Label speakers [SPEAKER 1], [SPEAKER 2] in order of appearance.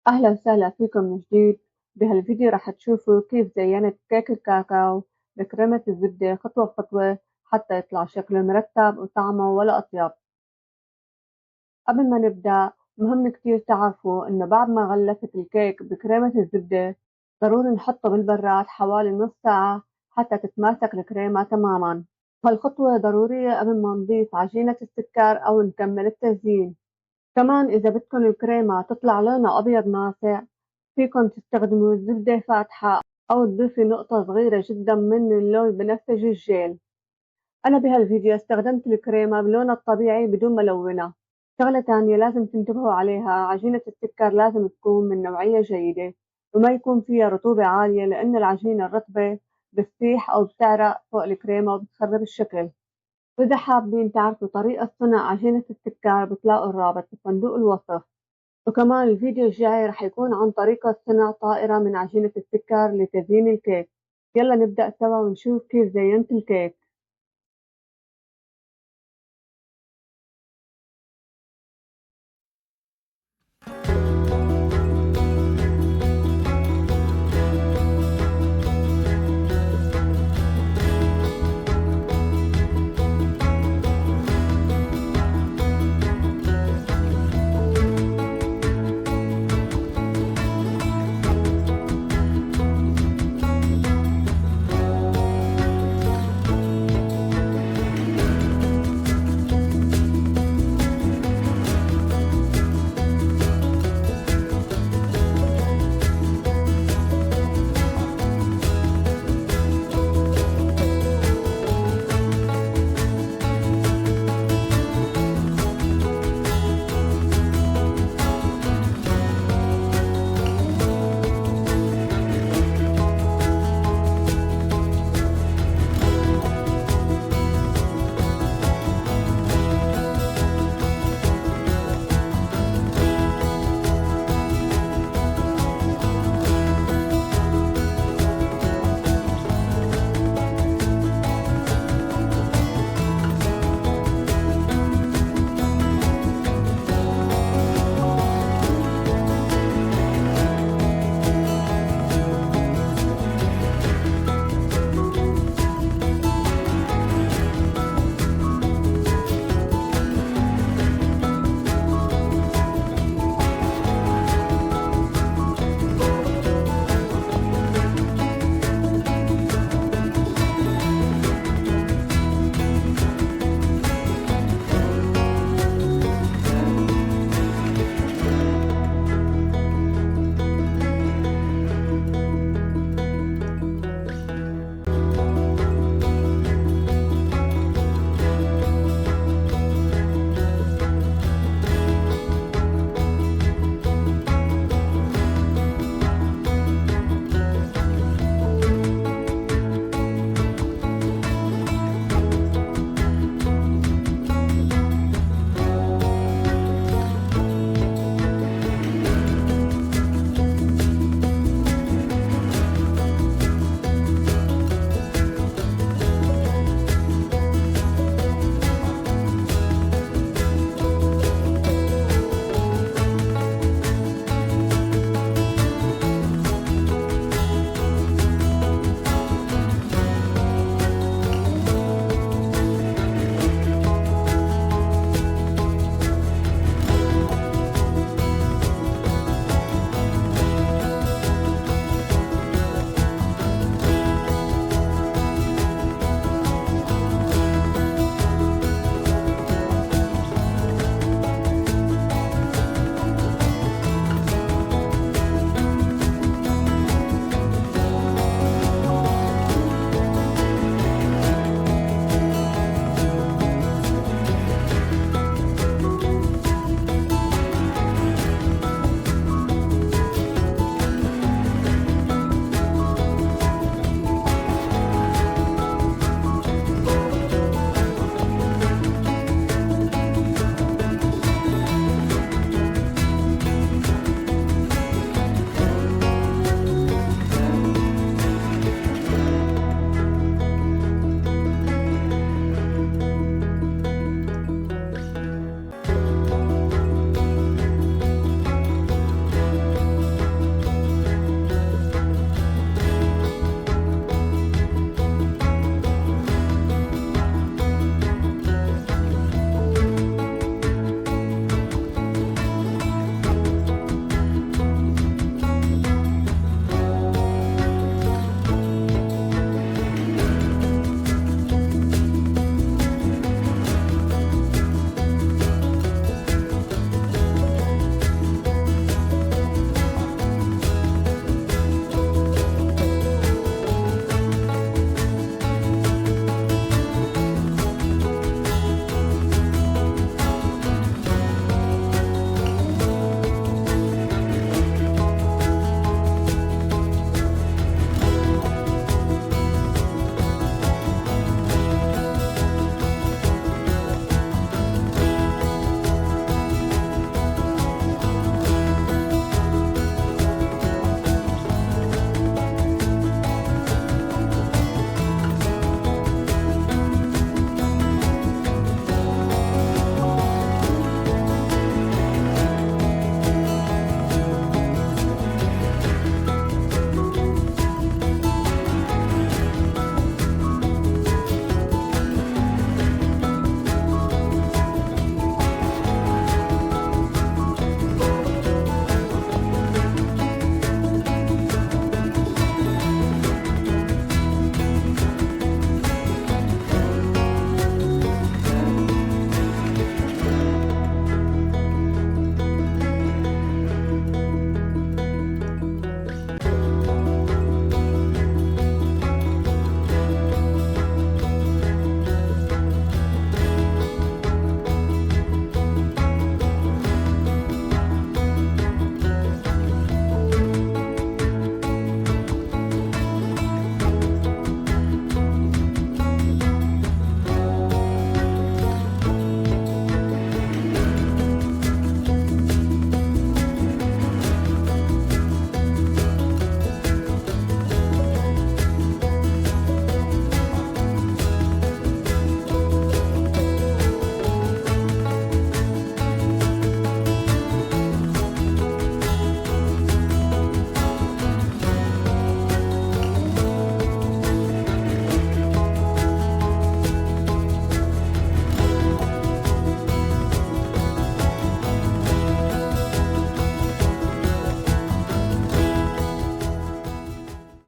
[SPEAKER 1] أهلا وسهلا فيكم من جديد. بهالفيديو رح تشوفوا كيف زينت كيك الكاكاو بكريمة الزبدة خطوة بخطوة حتى يطلع شكله مرتب وطعمه ولا أطيب. قبل ما نبدأ مهم كتير تعرفوا إنه بعد ما غلفت الكيك بكريمة الزبدة ضروري نحطه بالبراد حوالي نص ساعة حتى تتماسك الكريمة تماما. هالخطوة ضرورية قبل ما نضيف عجينة السكر أو نكمل التزيين. كمان إذا بدكن الكريمة تطلع لونها أبيض ناصع فيكن تستخدموا زبدة فاتحة أو تضيفي نقطة صغيرة جدا من اللون بنفسجي الجيل. أنا بهالفيديو استخدمت الكريمة بلونها الطبيعي بدون ملونة. شغلة تانية لازم تنتبهوا عليها، عجينة السكر لازم تكون من نوعية جيدة وما يكون فيها رطوبة عالية لأن العجينة الرطبة بتسيح أو بتعرق فوق الكريمة وبتخرب الشكل. وإذا حابين تعرفوا طريقة صنع عجينة السكر بتلاقوا الرابط بصندوق الوصف. وكمان الفيديو الجاي رح يكون عن طريقة صنع طائرة من عجينة السكر لتزيين الكيك. يلا نبدأ سوا ونشوف كيف زينت الكيك.